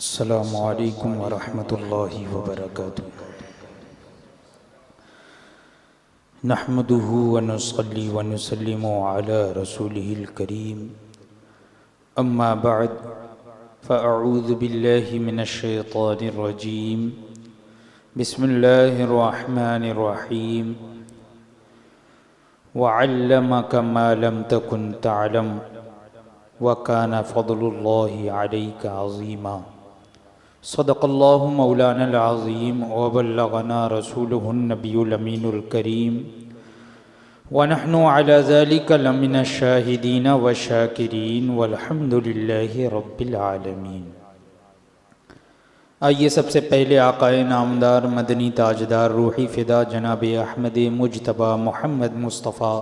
السلام علیکم ورحمۃ اللہ وبرکاتہ۔ نحمده ونصلي ونسلم على رسوله الكريم، اما بعد فاعوذ باللہ من الشیطان الرجیم، بسم اللہ الرحمن الرحیم۔ وعلمك ما لم تكن تعلم وكان فضل الله عليك عظيما۔ صدق اللہ مولانا العظیم وبلغنا رسوله النبی الامین الکریم، ونحن على ذلك لمن الشاہدین والشاکرین والحمد للہ رب العالمین۔ آئیے سب سے پہلے آقائے نامدار مدنی تاجدار روحی فدا جناب احمد مجتبیٰ محمد مصطفیٰ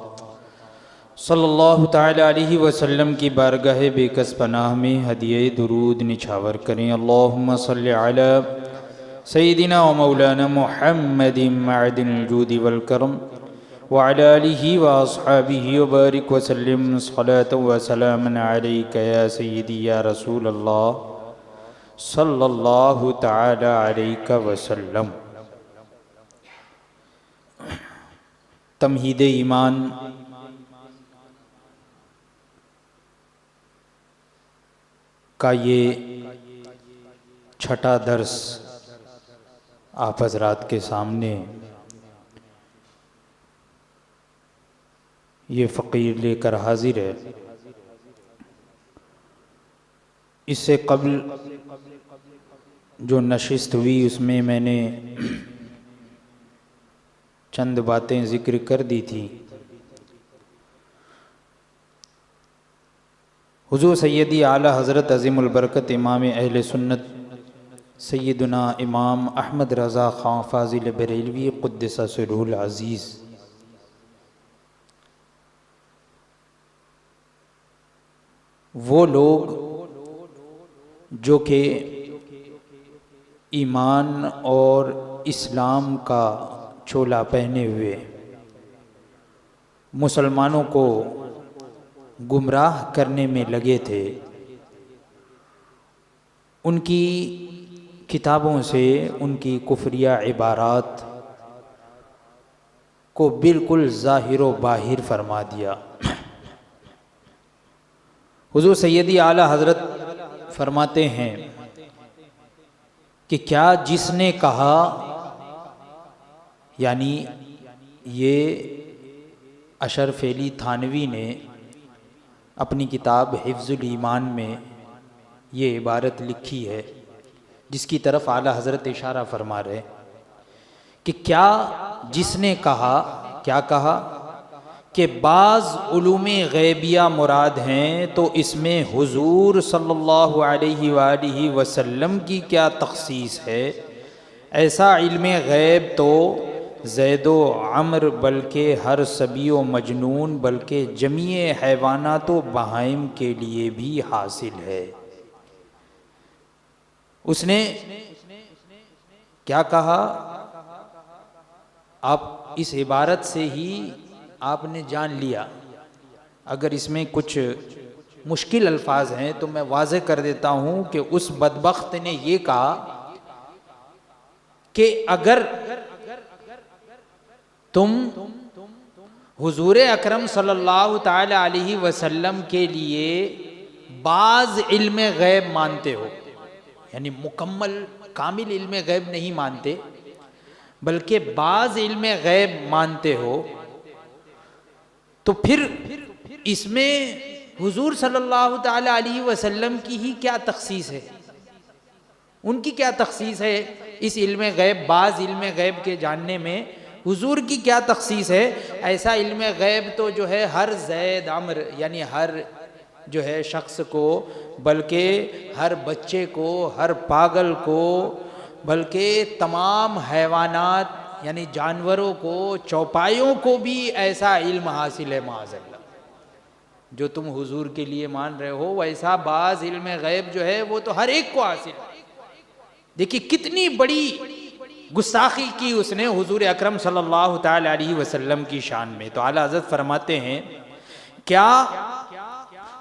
صلی اللہ تعالیٰ علیہ وسلم کی بارگاہ بے کس پناہ میں ہدیہ درود نچھاور کریں۔ اللہم صلی علی سیدنا و مولانا محمد معدن الجود والکرم وعلی آلہ واصحابہ وبارک وسلم صلاة و سلاما علیک یا سیدی یا رسول اللہ صلی اللہ تعالیٰ علیہ وسلم۔ تمہید ایمان کا یہ چھٹا درس آپ حضرات کے سامنے یہ فقیر لے کر حاضر ہے۔ اس سے قبل جو نشست ہوئی اس میں میں نے چند باتیں ذکر کر دی تھی۔ حضور سیدی اعلیٰ حضرت عظیم البرکت امام اہل سنت سیدنا امام احمد رضا خان فاضل بریلوی قدس سرہ العزیز وہ لوگ جو کہ ایمان اور اسلام کا چولا پہنے ہوئے مسلمانوں کو گمراہ کرنے میں لگے تھے، ان کی کتابوں سے ان کی کفریہ عبارات کو بالکل ظاہر و باہر فرما دیا۔ حضور سیدی اعلیٰ حضرت فرماتے ہیں کہ کیا جس نے کہا، یعنی یہ اشرف علی تھانوی نے اپنی کتاب حفظ الایمان میں یہ عبارت لکھی ہے جس کی طرف اعلیٰ حضرت اشارہ فرما رہے کہ کیا جس نے کہا، کیا کہا کہ بعض علوم غیبیہ مراد ہیں تو اس میں حضور صلی اللہ علیہ وآلہ وسلم کی کیا تخصیص ہے؟ ایسا علم غیب تو زید و عمر بلکہ ہر صبی و مجنون بلکہ جمیع حیوانات و بہائم کے لیے بھی حاصل ہے۔ اس نے کیا کہا؟ آپ اس عبارت سے ہی آپ نے جان لیا۔ اگر اس میں کچھ مشکل الفاظ ہیں تو میں واضح کر دیتا ہوں کہ اس بدبخت نے یہ کہا کہ اگر تم حضور اکرم صلی اللہ تعالی علیہ وسلم کے لیے بعض علم غیب مانتے ہو، یعنی مکمل کامل علم غیب نہیں مانتے بلکہ بعض علم غیب مانتے ہو، تو پھر اس میں حضور صلی اللہ تعالی علیہ وسلم کی ہی کیا تخصیص ہے؟ ان کی کیا تخصیص ہے اس علم غیب، بعض علم غیب کے جاننے میں حضور کی کیا تخصیص ہے؟ ایسا علم غیب تو جو ہے ہر زید عمر یعنی ہر جو ہے شخص کو، بلکہ ہر بچے کو، ہر پاگل کو، بلکہ تمام حیوانات یعنی جانوروں کو، چوپایوں کو بھی ایسا علم حاصل ہے۔ معاذ اللہ، جو تم حضور کے لیے مان رہے ہو ویسا بعض علم غیب جو ہے وہ تو ہر ایک کو حاصل ہے۔ دیکھیے کتنی بڑی گستاخی کی اس نے حضور اکرم صلی اللہ تعالی علیہ وسلم کی شان میں۔ تو اعلیٰ حضرت فرماتے ہیں کیا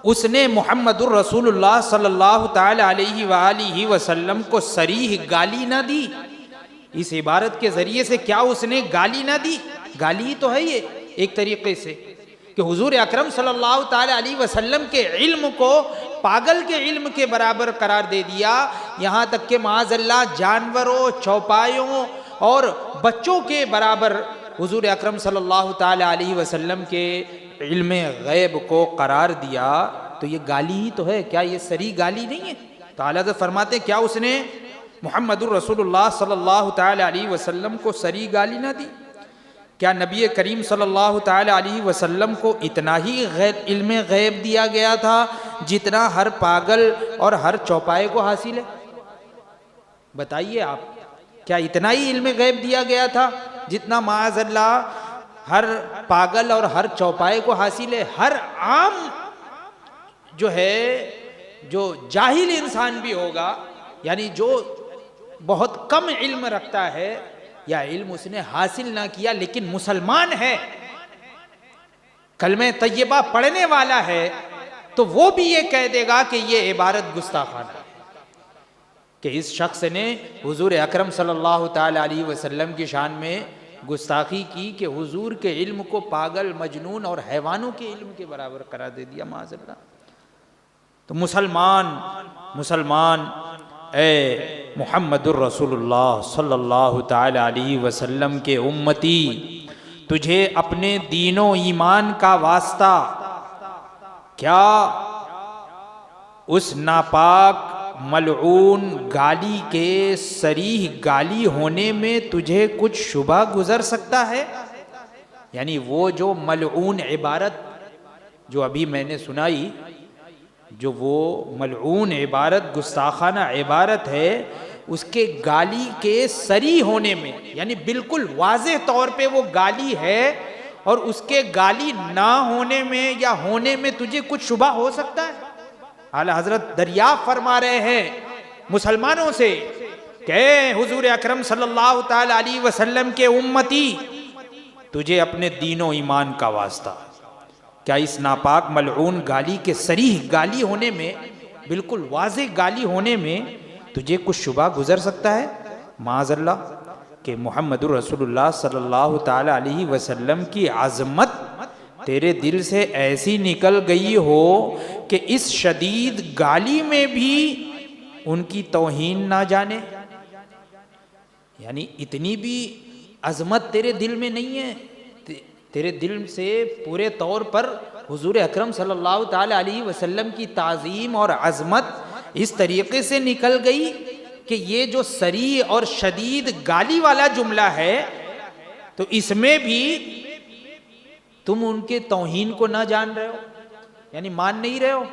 اس نے محمد الرسول اللہ صلی اللہ تعالی علیہ وآلہ وسلم کو صریح گالی نہ دی؟ اس عبارت کے ذریعے سے کیا اس نے گالی نہ دی؟ گالی تو ہے یہ ایک طریقے سے کہ حضور اکرم صلی اللہ تعالی علیہ وسلم کے علم کو پاگل کے علم کے برابر قرار دے دیا، یہاں تک کہ معاذ اللہ جانوروں، چوپایوں اور بچوں کے برابر حضور اکرم صلی اللہ تعالی علیہ وسلم کے علم غیب کو قرار دیا۔ تو یہ گالی ہی تو ہے، کیا یہ صریح گالی نہیں ہے؟ تو اعلیٰ حضرت فرماتے ہیں کیا اس نے محمد الرسول اللہ صلی اللہ تعالی علیہ وسلم کو صریح گالی نہ دی؟ کیا نبی کریم صلی اللہ تعالی علیہ وسلم کو اتنا ہی علم غیب دیا گیا تھا جتنا ہر پاگل اور ہر چوپائے کو حاصل ہے؟ بتائیے آپ، کیا اتنا ہی علم غیب دیا گیا تھا جتنا معاذ اللہ ہر پاگل اور ہر چوپائے کو حاصل ہے؟ ہر عام جو ہے، جو جاہل انسان بھی ہوگا، یعنی جو بہت کم علم رکھتا ہے یا علم اس نے حاصل نہ کیا لیکن مسلمان ہے، کلمہ طیبہ پڑھنے والا ہے، تو وہ بھی یہ کہہ دے گا کہ یہ عبارت گستاخانہ ہے، کہ اس شخص نے حضور اکرم صلی اللہ تعالی علیہ وسلم کی شان میں گستاخی کی کہ حضور کے علم کو پاگل، مجنون اور حیوانوں کے علم کے برابر قرار دے دیا معاذ اللہ۔ تو مسلمان اے محمد الرسول اللہ صلی اللہ تعالی علیہ وسلم کے امتی، تجھے اپنے دین و ایمان کا واسطہ کیا اس ناپاک ملعون گالی کے صریح گالی ہونے میں تجھے کچھ شبہ گزر سکتا ہے؟ یعنی وہ جو ملعون عبارت جو ابھی میں نے سنائی، جو وہ ملعون عبارت، گستاخانہ عبارت ہے، اس کے گالی کے صریح ہونے میں، یعنی بالکل واضح طور پہ وہ گالی ہے، اور اس کے گالی نہ ہونے میں یا ہونے میں تجھے کچھ شبہ ہو سکتا ہے؟ اعلیٰ حضرت دریافت فرما رہے ہیں مسلمانوں سے کہ حضور اکرم صلی اللہ تعالی علیہ وسلم کے امتی، تجھے اپنے دین و ایمان کا واسطہ کیا اس ناپاک ملعون گالی کے صریح گالی ہونے میں، بالکل واضح گالی ہونے میں تجھے کچھ شبہ گزر سکتا ہے؟ معاذ اللہ، کہ محمد الرسول اللہ صلی اللہ تعالی علیہ وسلم کی عظمت تیرے دل سے ایسی نکل گئی ہو کہ اس شدید گالی میں بھی ان کی توہین نہ جانے، یعنی اتنی بھی عظمت تیرے دل میں نہیں ہے، تیرے دل سے پورے طور پر حضور اکرم صلی اللہ تعالی علیہ وسلم کی تعظیم اور عظمت اس طریقے سے نکل گئی کہ یہ جو صریح اور شدید گالی والا جملہ ہے، تو اس میں بھی تم ان کے توہین کو نہ جان رہے ہو، یعنی مان نہیں رہے ہو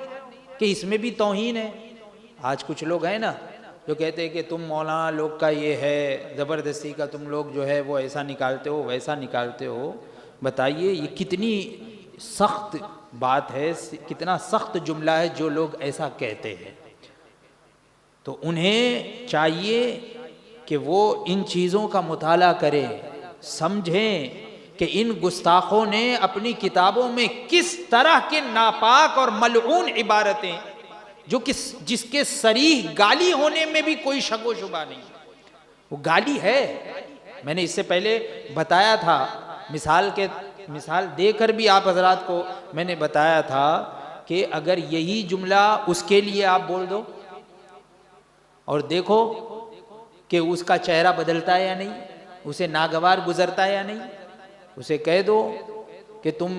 کہ اس میں بھی توہین ہے۔ آج کچھ لوگ ہیں نا جو کہتے ہیں کہ تم مولانا لوگ کا یہ ہے، زبردستی کا تم لوگ جو ہے وہ ایسا نکالتے ہو، ویسا نکالتے ہو۔ بتائیے یہ کتنی سخت بات ہے، کتنا سخت جملہ ہے جو لوگ ایسا کہتے ہیں۔ تو انہیں چاہیے کہ وہ ان چیزوں کا مطالعہ کریں، سمجھیں کہ ان گستاخوں نے اپنی کتابوں میں کس طرح کے ناپاک اور ملعون عبارتیں، جو جس کے صریح گالی ہونے میں بھی کوئی شک و شبہ نہیں، وہ گالی ہے۔ میں نے اس سے پہلے بتایا تھا، مثال دے کر بھی آپ حضرات کو میں نے بتایا تھا کہ اگر یہی جملہ اس کے لیے آپ بول دو اور دیکھو کہ اس کا چہرہ بدلتا ہے یا نہیں، اسے ناگوار گزرتا ہے یا نہیں، اسے کہہ دو کہ تم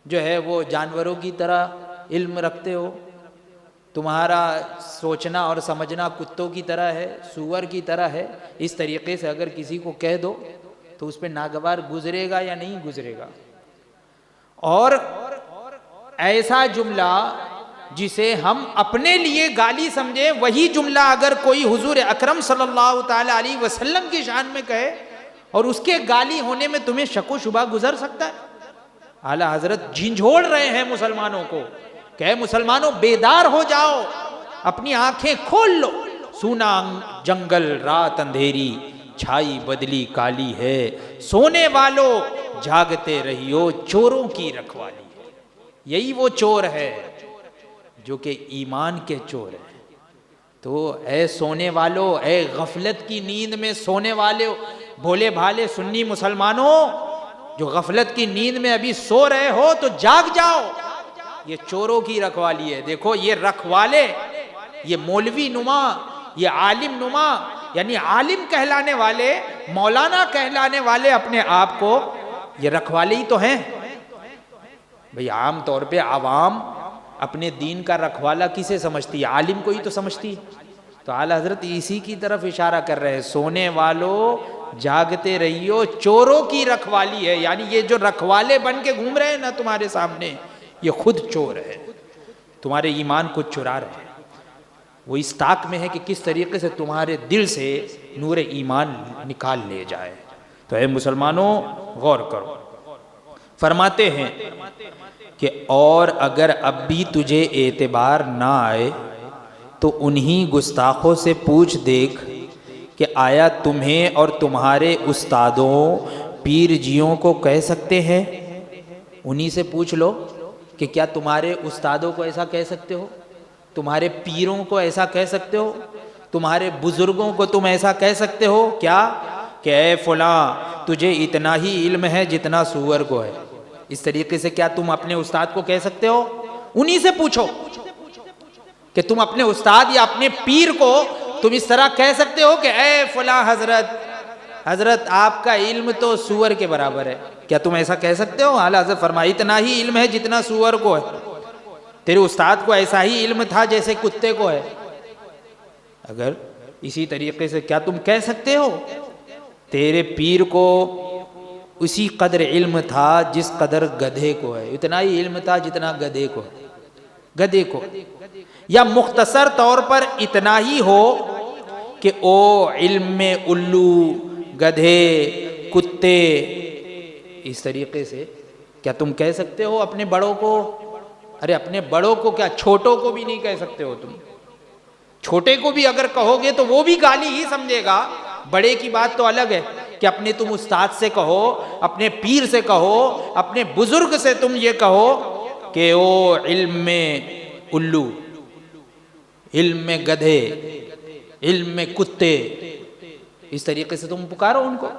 جو ہے وہ جانوروں کی طرح علم رکھتے ہو، تمہارا سوچنا اور سمجھنا کتوں کی طرح ہے، سور کی طرح ہے، اس طریقے سے اگر کسی کو کہہ دو تو اس پہ ناگوار گزرے گا یا نہیں گزرے گا؟ اور ایسا جملہ جسے ہم اپنے لیے گالی سمجھیں، وہی جملہ اگر کوئی حضور اکرم صلی اللہ تعالی علیہ وسلم کی شان میں کہے اور اس کے گالی ہونے میں تمہیں شک و شبہ گزر سکتا ہے؟ اعلیٰ حضرت جھنجھوڑ رہے ہیں مسلمانوں کو کہ اے مسلمانوں بیدار ہو جاؤ، اپنی آنکھیں کھول لو، سونا جنگل رات اندھیری چھائی بدلی کالی ہے، سونے والوں جاگتے رہیو چوروں کی رکھوالی ہے۔ یہی وہ چور ہے جو کہ ایمان کے چور ہیں۔ تو اے سونے والو، اے غفلت کی نیند میں سونے والے بھولے بھالے سنی مسلمانوں، جو غفلت کی نیند میں ابھی سو رہے ہو تو جاگ جاؤ، یہ چوروں کی رکھوالی ہے۔ دیکھو یہ رکھوالے، یہ مولوی نما، یہ عالم نما، یعنی عالم کہلانے والے، مولانا کہلانے والے اپنے آپ کو، یہ رکھوالے ہی تو ہیں۔ بھئی عام طور پہ عوام اپنے دین کا رکھوالا کسے سمجھتی ہے؟ عالم کو ہی تو سمجھتی ہے۔ تو اعلیٰ حضرت اسی کی طرف اشارہ کر رہے ہیں، سونے والو جاگتے رہیو، چوروں کی رکھوالی ہے۔ یعنی یہ جو رکھوالے بن کے گھوم رہے ہیں نا تمہارے سامنے، یہ خود چور ہے، تمہارے ایمان کو چرا رہے ہیں۔ وہ اس طاق میں ہے کہ کس طریقے سے تمہارے دل سے نور ایمان نکال لے جائے۔ تو اے مسلمانوں غور کرو، فرماتے ہیں کہ اور اگر اب بھی تجھے اعتبار نہ آئے تو انہی گستاخوں سے پوچھ دیکھ کہ آیا تمہیں اور تمہارے استادوں پیر جیوں کو کہہ سکتے ہیں؟ انہی سے پوچھ لو کہ کیا تمہارے استادوں کو ایسا کہہ سکتے ہو؟ تمہارے پیروں کو ایسا کہہ سکتے ہو؟ تمہارے بزرگوں کو تم ایسا کہہ سکتے ہو کیا کہ اے فلاں تجھے اتنا ہی علم ہے جتنا سور کو ہے؟ اس طریقے سے کیا تم اپنے استاد کو کہہ سکتے ہو؟ انہی سے پوچھو کہ تم اپنے استاد یا اپنے پیر کو تم اس طرح کہہ سکتے ہو کہ اے فلاں حضرت آپ کا علم تو سور کے برابر ہے، کیا تم ایسا کہہ سکتے ہو؟ اعلیٰ حضرت فرمایا اتنا ہی علم ہے جتنا سور کو ہے۔ تیرے استاد کو ایسا ہی علم تھا جیسے کتے کو ہے۔ اگر اسی طریقے سے کیا تم کہہ سکتے ہو تیرے پیر کو اسی قدر علم تھا جس قدر گدھے کو ہے؟ اتنا ہی علم تھا جتنا گدھے کو ہے، گدھے کو، یا مختصر طور پر اتنا ہی ہو کہ او علم میں الو، گدھے، کتے، اس طریقے سے کیا تم کہہ سکتے ہو اپنے بڑوں کو؟ ارے اپنے بڑوں کو کیا، چھوٹوں کو بھی نہیں کہہ سکتے ہو تم؟ چھوٹے کو بھی اگر کہو گے تو وہ بھی گالی ہی سمجھے گا، بڑے کی بات تو الگ ہے کہ اپنے تم استاد سے کہو، اپنے پیر سے کہو، اپنے بزرگ سے تم یہ کہو کہ او علم میں الو، علم میں گدھے، علم میں کتے، اس طریقے سے تم پکارو ان کو؟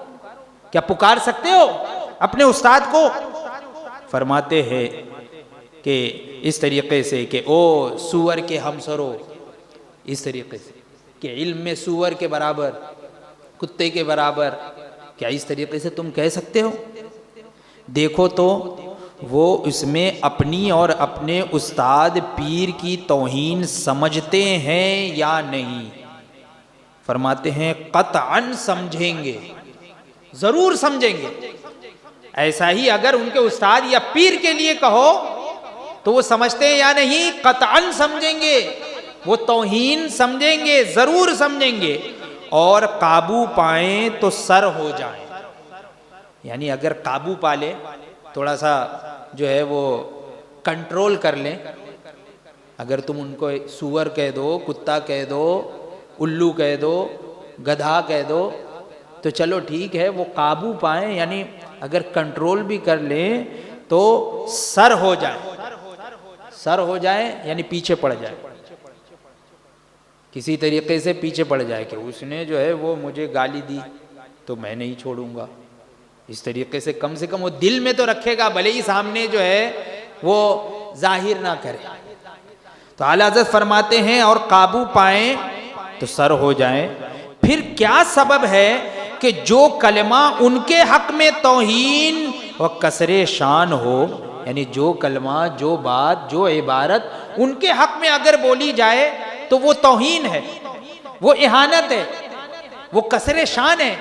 کیا پکار سکتے ہو اپنے استاد کو؟ فرماتے ہیں کہ اس طریقے سے کہ او سور کے ہمسرو، اس طریقے سے کہ علم میں سور کے برابر، کتے کے برابر، کیا اس طریقے سے تم کہہ سکتے ہو؟ دیکھو تو وہ اس میں اپنی اور اپنے استاد پیر کی توہین سمجھتے ہیں یا نہیں؟ فرماتے ہیں قطعاً سمجھیں گے، ضرور سمجھیں گے۔ ایسا ہی اگر ان کے استاد یا پیر کے لیے کہو تو وہ سمجھتے ہیں یا نہیں؟ قطعاً سمجھیں گے، وہ توہین سمجھیں گے، ضرور سمجھیں گے، اور قابو پائیں تو سر ہو جائیں۔ یعنی اگر قابو پا لے، تھوڑا سا جو ہے وہ کنٹرول کر لیں، اگر تم ان کو سور کہہ دو، کتا کہہ دو، الو کہہ دو، گدھا کہہ دو تو چلو ٹھیک ہے، وہ قابو پائیں، یعنی اگر کنٹرول بھی کر لیں تو سر ہو جائیں، سر ہو جائیں یعنی پیچھے پڑ جائے، کسی طریقے سے پیچھے پڑ جائے کہ اس نے جو ہے وہ مجھے گالی دی تو میں نہیں چھوڑوں گا، اس طریقے سے کم وہ دل میں تو رکھے گا، بھلے ہی سامنے جو ہے وہ ظاہر نہ کرے۔ تو اعلیٰ حضرت فرماتے ہیں اور قابو پائیں تو سر ہو جائیں۔ پھر کیا سبب ہے کہ جو کلمہ ان کے حق میں توہین و کسر شان ہو، یعنی جو کلمہ، جو بات، جو عبارت ان کے حق میں اگر بولی جائے تو وہ توہین ہے، وہ اہانت ہے، وہ کسر شان ہے،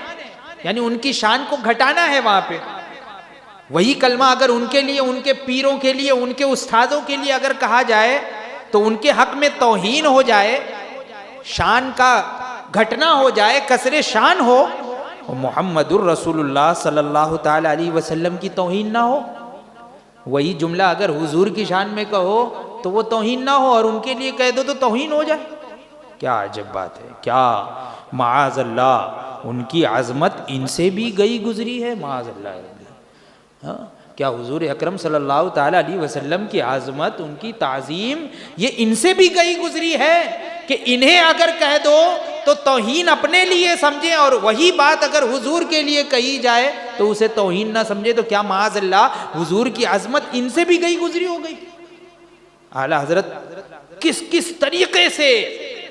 یعنی ان کی شان کو گھٹانا ہے وہاں پہ۔ وہی کلمہ اگر ان کے لیے، ان کے پیروں کے لیے، ان کے استادوں کے لیے اگر کہا جائے تو ان کے حق میں توہین ہو جائے، شان کا گھٹنا ہو جائے، کسر شان ہو، محمد الرسول اللہ صلی اللہ تعالی علیہ وسلم کی توہین نہ ہو۔ وہی جملہ اگر حضور کی شان میں کہو تو وہ توہین نہ ہو، اور ان کے لیے کہہ دو تو توہین ہو جائے۔ کیا عجب بات ہے، کیا معاذ اللہ، ان کی عظمت ان سے بھی گئی گزری ہے، معاذ اللہ۔ کیا حضور اکرم صلی اللہ تعالی علیہ وسلم کی عظمت، ان کی تعظیم یہ ان سے بھی گئی گزری ہے کہ انہیں اگر کہہ دو تو توہین اپنے لیے سمجھیں، اور وہی بات اگر حضور کے لیے کہی جائے تو اسے توہین نہ سمجھے؟ تو کیا معاذ اللہ حضور کی عظمت ان سے بھی گئی گزری ہو گئی؟ اعلیٰ حضرت کس طریقے سے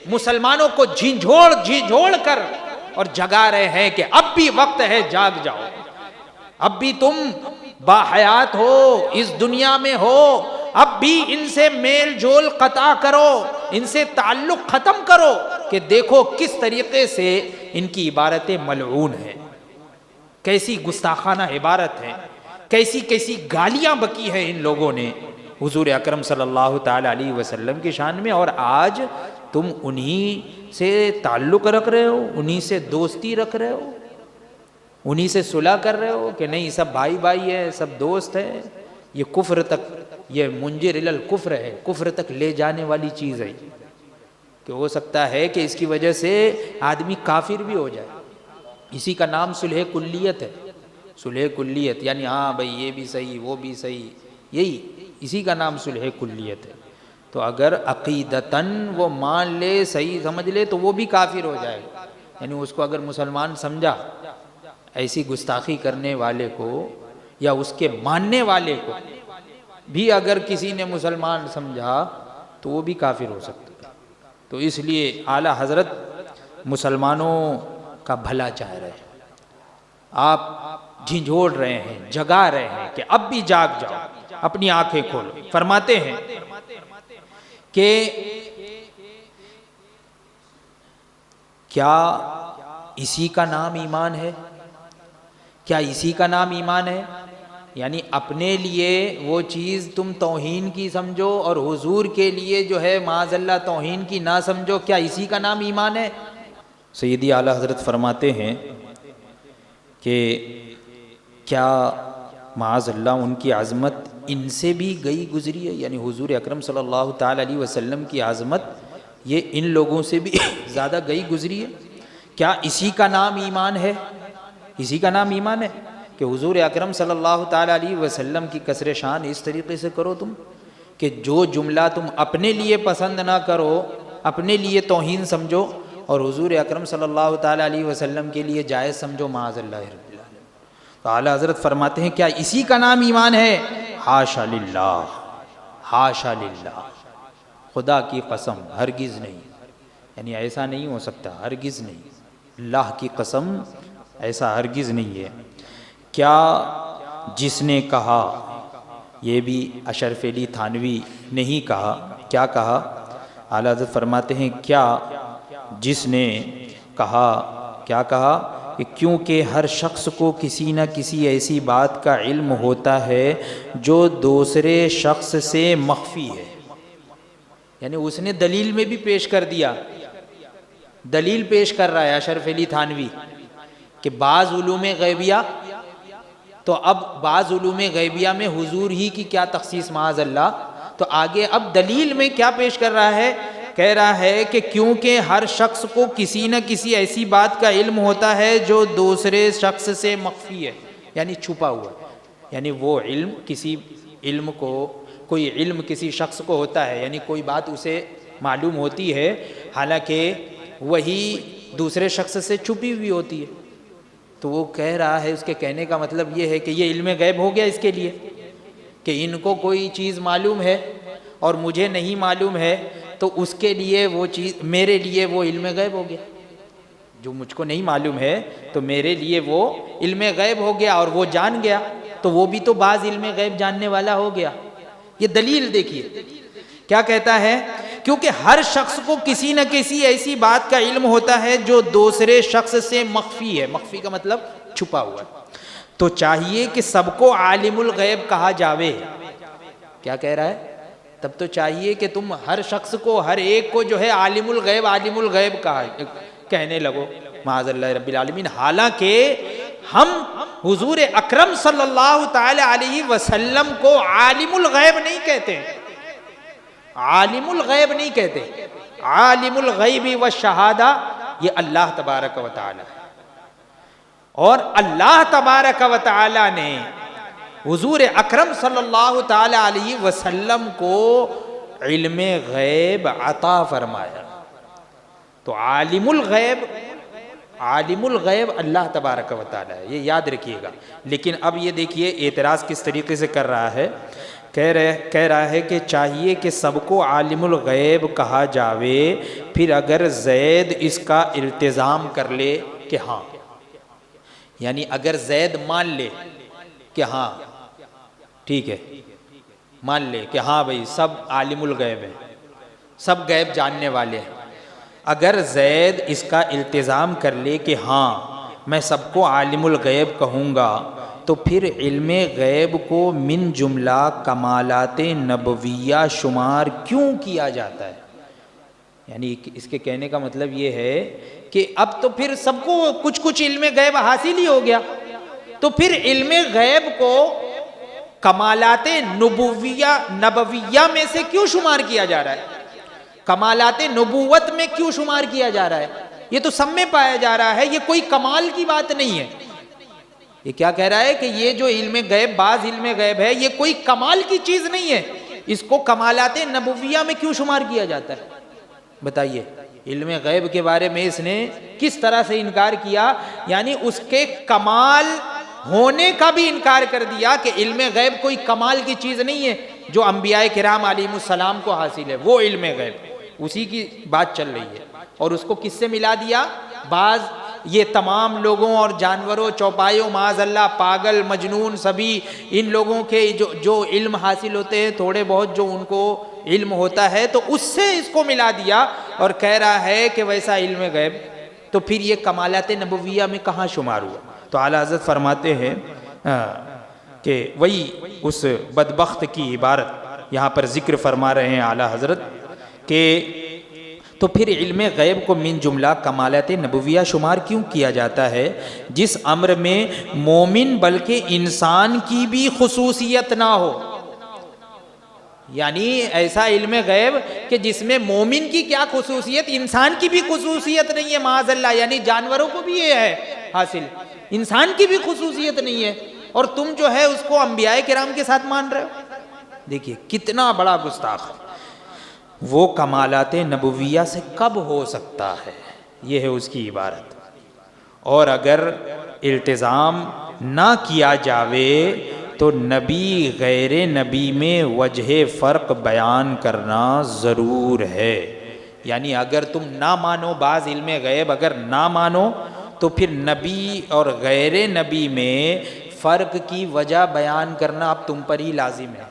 مسلمانوں کو جھنجھوڑ کر اور جگا رہے ہیں کہ اب بھی وقت ہے، جاگ جاؤ، اب بھی تم باحیات ہو، اس دنیا میں ہو، اب بھی ان سے میل جول قطع کرو، ان سے تعلق ختم کرو، کہ دیکھو کس طریقے سے ان کی عبارتیں ملعون ہیں، کیسی گستاخانہ عبارت ہے، کیسی گالیاں بکی ہیں ان لوگوں نے حضور اکرم صلی اللہ تعالی علیہ وسلم کی شان میں، اور آج تم انہی سے تعلق رکھ رہے ہو، انہی سے دوستی رکھ رہے ہو، انہی سے صلح کر رہے ہو کہ نہیں سب بھائی بھائی ہے، سب دوست ہے۔ یہ کفر تک، یہ منجر الی الکفر ہے، کفر تک لے جانے والی چیز ہے، کہ ہو سکتا ہے کہ اس کی وجہ سے آدمی کافر بھی ہو جائے۔ اسی کا نام صلح کلیت ہے، صلح کلیت، یعنی ہاں بھائی یہ بھی صحیح وہ بھی صحیح، یہی اسی کا نام صلح کلیت ہے۔ تو اگر عقیدتاً وہ مان لے، صحیح سمجھ لے، تو وہ بھی کافر ہو جائے گا، یعنی اس کو اگر مسلمان سمجھا، ایسی گستاخی کرنے والے کو یا اس کے ماننے والے کو بھی اگر کسی نے مسلمان سمجھا تو وہ بھی کافر ہو سکتا ہے۔ تو اس لیے اعلیٰ حضرت مسلمانوں کا بھلا چاہ رہے ہیں، آپ جھنجھوڑ رہے ہیں، جگا رہے ہیں کہ اب بھی جاگ جاؤ، اپنی آنکھیں کھولو۔ فرماتے ہیں کہ کیا اسی کا نام ایمان ہے؟ کیا اسی کا نام ایمان ہے؟ یعنی اپنے لیے وہ چیز تم توہین کی سمجھو اور حضور کے لیے جو ہے معاذ اللہ توہین کی نہ سمجھو، کیا اسی کا نام ایمان ہے؟ سیدی اعلیٰ حضرت فرماتے ہیں کہ کیا معاذ اللہ ان کی عظمت ان سے بھی گئی گزری ہے، یعنی حضور اکرم صلی اللہ تعالی علیہ وسلم کی عظمت یہ ان لوگوں سے بھی زیادہ گئی گزری ہے؟ کیا اسی کا نام ایمان ہے؟ اسی کا نام ایمان ہے کہ حضور اکرم صلی اللہ تعالی علیہ وسلم کی کسر شان اس طریقے سے کرو تم کہ جو جملہ تم اپنے لیے پسند نہ کرو، اپنے لیے توہین سمجھو، اور حضور اکرم صلی اللہ تعالی علیہ وسلم کے لیے جائز سمجھو، معاذ اللہ رب العالمین۔ تو اعلیٰ حضرت فرماتے ہیں کیا اسی کا نام ایمان ہے؟ حاشا للہ، حاشا للہ، خدا کی قسم ہرگز نہیں، یعنی ایسا نہیں ہو سکتا، ہرگز نہیں، اللہ کی قسم ایسا ہرگز نہیں ہے۔ کیا جس نے کہا، یہ بھی اشرف علی تھانوی نے ہی کہا، کیا کہا؟ اعلیٰ حضرت فرماتے ہیں کیا جس نے کہا، کیا کہا کہ کیونکہ ہر شخص کو کسی نہ کسی ایسی بات کا علم ہوتا ہے جو دوسرے شخص سے مخفی ہے، یعنی اس نے دلیل میں بھی پیش کر دیا، دلیل پیش کر رہا ہے اشرف علی تھانوی کہ بعض علوم غیبیہ، تو اب بعض علوم غیبیہ میں حضور ہی کی کیا تخصیص معاذ اللہ، تو آگے اب دلیل میں کیا پیش کر رہا ہے؟ کہہ رہا ہے کہ کیونکہ ہر شخص کو کسی نہ کسی ایسی بات کا علم ہوتا ہے جو دوسرے شخص سے مخفی ہے، یعنی چھپا ہوا ہے، یعنی وہ علم کسی علم کو، کوئی علم کسی شخص کو ہوتا ہے، یعنی کوئی بات اسے معلوم ہوتی ہے حالانکہ وہی دوسرے شخص سے چھپی ہوئی ہوتی ہے، تو وہ کہہ رہا ہے، اس کے کہنے کا مطلب یہ ہے کہ یہ علم غیب ہو گیا اس کے لیے، کہ ان کو کوئی چیز معلوم ہے اور مجھے نہیں معلوم ہے، تو اس کے لیے وہ چیز، میرے لیے وہ علم غیب ہو گیا، جو مجھ کو نہیں معلوم ہے تو میرے لیے وہ علم غیب ہو گیا، اور وہ جان گیا تو وہ بھی تو بعض علم غیب جاننے والا ہو گیا۔ یہ دلیل دیکھیے کیا کہتا ہے، کیونکہ ہر شخص کو کسی نہ کسی ایسی بات کا علم ہوتا ہے جو دوسرے شخص سے مخفی ہے، مخفی کا مطلب چھپا ہوا ہے، تو چاہیے کہ سب کو عالم الغیب کہا جاوے۔ کیا کہہ رہا ہے؟ تب تو چاہیے کہ تم ہر شخص کو، ہر ایک کو جو ہے عالم الغیب کہنے لگو، معاذ اللہ رب العالمین، حالانکہ ہم حضور اکرم صلی اللہ تعالی علیہ وسلم کو عالم الغیب نہیں کہتے، عالم الغیب نہیں کہتے، عالم الغیب والشہادہ یہ اللہ تبارک و تعالی ہے، اور اللہ تبارک و تعالی نے حضور اکرم صلی اللہ تعالی علیہ وسلم کو علم غیب عطا فرمایا. تو عالم الغیب اللہ تبارک و تعالی ہے، یہ یاد رکھیے گا. لیکن اب یہ دیکھیے اعتراض کس طریقے سے کر رہا ہے. کہہ رہا ہے کہ چاہیے کہ سب کو عالم الغیب کہا جاوے، پھر اگر زید اس کا التزام کر لے کہ ہاں، یعنی اگر زید مان لے کہ ہاں ٹھیک ہے، مان لے کہ ہاں بھائی سب عالم الغیب ہیں، سب غیب جاننے والے ہیں، اگر زید اس کا التزام کر لے کہ ہاں میں سب کو عالم الغیب کہوں گا، تو پھر علم غیب کو من جملہ کمالات نبویہ شمار کیوں کیا جاتا ہے؟ یعنی اس کے کہنے کا مطلب یہ ہے کہ اب تو پھر سب کو کچھ کچھ علم غیب حاصل ہی ہو گیا، تو پھر علم غیب کو کمالات نبویہ میں سے کیوں شمار کیا جا رہا ہے؟ کمالات نبوت میں کیوں شمار کیا جا رہا ہے؟ یہ تو سب میں پایا جا رہا ہے، یہ کوئی کمال کی بات نہیں ہے. یہ کیا کہہ رہا ہے کہ یہ جو علم غیب، بعض علم غیب ہے، یہ کوئی کمال کی چیز نہیں ہے، اس کو کمالات نبویہ میں کیوں شمار کیا جاتا ہے؟ بتائیے. علم غیب کے بارے میں اس نے کس طرح سے انکار کیا، یعنی اس کے کمال ہونے کا بھی انکار کر دیا کہ علم غیب کوئی کمال کی چیز نہیں ہے جو انبیاء کرام علیہم السلام کو حاصل ہے، وہ علم غیب اسی کی بات چل رہی ہے. اور اس کو کس سے ملا دیا؟ بعض یہ تمام لوگوں اور جانوروں، چوپایوں، معاذ اللہ پاگل مجنون سبھی ان لوگوں کے جو علم حاصل ہوتے ہیں، تھوڑے بہت جو ان کو علم ہوتا ہے، تو اس سے اس کو ملا دیا اور کہہ رہا ہے کہ ویسا علم غیب، تو پھر یہ کمالات نبویہ میں کہاں شمار ہوا؟ تو اعلیٰ حضرت فرماتے ہیں کہ وہی اس بدبخت کی عبارت یہاں پر ذکر فرما رہے ہیں اعلیٰ حضرت کہ تو پھر علم غیب کو من جملہ کمالات نبویہ شمار کیوں کیا جاتا ہے جس امر میں مومن بلکہ انسان کی بھی خصوصیت نہ ہو؟ یعنی ایسا علم غیب کہ جس میں مومن کی کیا خصوصیت، انسان کی بھی خصوصیت نہیں ہے معاذ اللہ، یعنی جانوروں کو بھی یہ ہے حاصل، انسان کی بھی خصوصیت نہیں ہے، اور تم جو ہے اس کو انبیاء کرام کے ساتھ مان رہے ہو. دیکھیے کتنا بڑا گستاخ. وہ کمالات نبویہ سے کب ہو سکتا ہے؟ یہ ہے اس کی عبارت. اور اگر التزام نہ کیا جاوے تو نبی غیر نبی میں وجہ فرق بیان کرنا ضرور ہے. یعنی اگر تم نہ مانو بعض علم غیب، اگر نہ مانو تو پھر نبی اور غیر نبی میں فرق کی وجہ بیان کرنا اب تم پر ہی لازم ہے.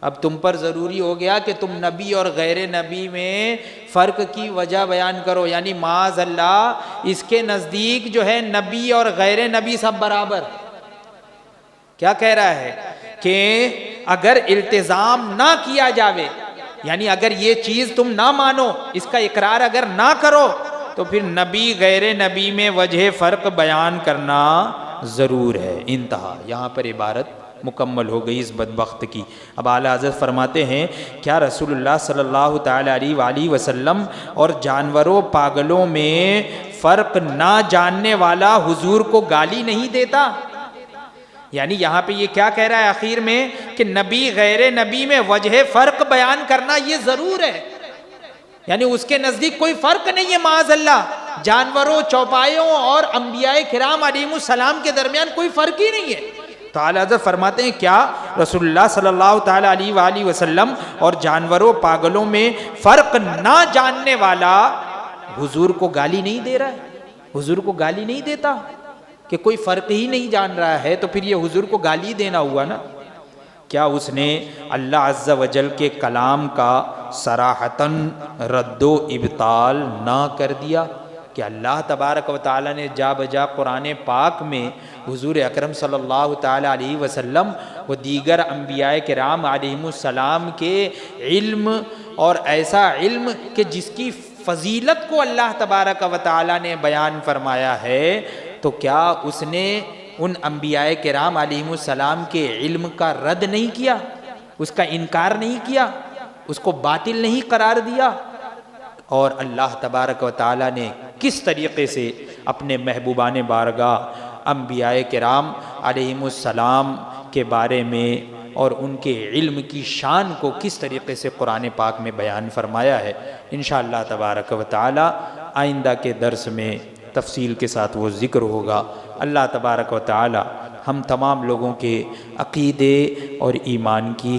اب تم پر ضروری ہو گیا کہ تم نبی اور غیر نبی میں فرق کی وجہ بیان کرو. یعنی معاذ اللہ اس کے نزدیک جو ہے نبی اور غیر نبی سب برابر. کیا کہہ رہا ہے کہ اگر التزام نہ کیا جاوے، یعنی اگر یہ چیز تم نہ مانو، اس کا اقرار اگر نہ کرو، تو پھر نبی غیر نبی میں وجہ فرق بیان کرنا ضرور ہے. انتہا. یہاں پر عبارت مکمل ہو گئی اس بدبخت کی. اب اعلیٰ حضرت فرماتے ہیں کیا رسول اللہ صلی اللہ تعالی علیہ وآلہ وسلم اور جانوروں پاگلوں میں فرق نہ جاننے والا حضور کو گالی نہیں دیتا؟ یعنی یہاں پہ یہ کیا کہہ رہا ہے آخر میں کہ نبی غیر نبی میں وجہ فرق بیان کرنا یہ ضرور ہے. یعنی اس کے نزدیک کوئی فرق نہیں ہے معاذ اللہ، جانوروں، چوپایوں اور انبیاء کرام علیہم السلام کے درمیان کوئی فرق ہی نہیں ہے. تو اعلیٰ حضرت فرماتے ہیں کیا رسول اللہ صلی اللہ تعالی علیہ وآلہ وسلم اور جانوروں پاگلوں میں فرق نہ جاننے والا حضور کو گالی نہیں دے رہا ہے؟ حضور کو گالی نہیں دیتا کہ کوئی فرق ہی نہیں جان رہا ہے، تو پھر یہ حضور کو گالی دینا ہوا نا. کیا اس نے اللہ عز و جل کے کلام کا صراحتاً رد و ابطال نہ کر دیا کہ اللہ تبارک و تعالیٰ نے جا بجا قرآن پاک میں حضور اکرم صلی اللہ تعالی علیہ وسلم و دیگر انبیاء کرام علیہم السلام کے علم، اور ایسا علم کہ جس کی فضیلت کو اللہ تبارک و تعالیٰ نے بیان فرمایا ہے، تو کیا اس نے ان انبیاء کرام علیہم السلام کے علم کا رد نہیں کیا، اس کا انکار نہیں کیا، اس کو باطل نہیں قرار دیا؟ اور اللہ تبارک و تعالیٰ نے کس طریقے سے اپنے محبوبان بارگاہ انبیاء کرام علیہم السلام کے بارے میں اور ان کے علم کی شان کو کس طریقے سے قرآن پاک میں بیان فرمایا ہے، انشاءاللہ تبارک و تعالی آئندہ کے درس میں تفصیل کے ساتھ وہ ذکر ہوگا۔ اللہ تبارک و تعالی ہم تمام لوگوں کے عقیدے اور ایمان کی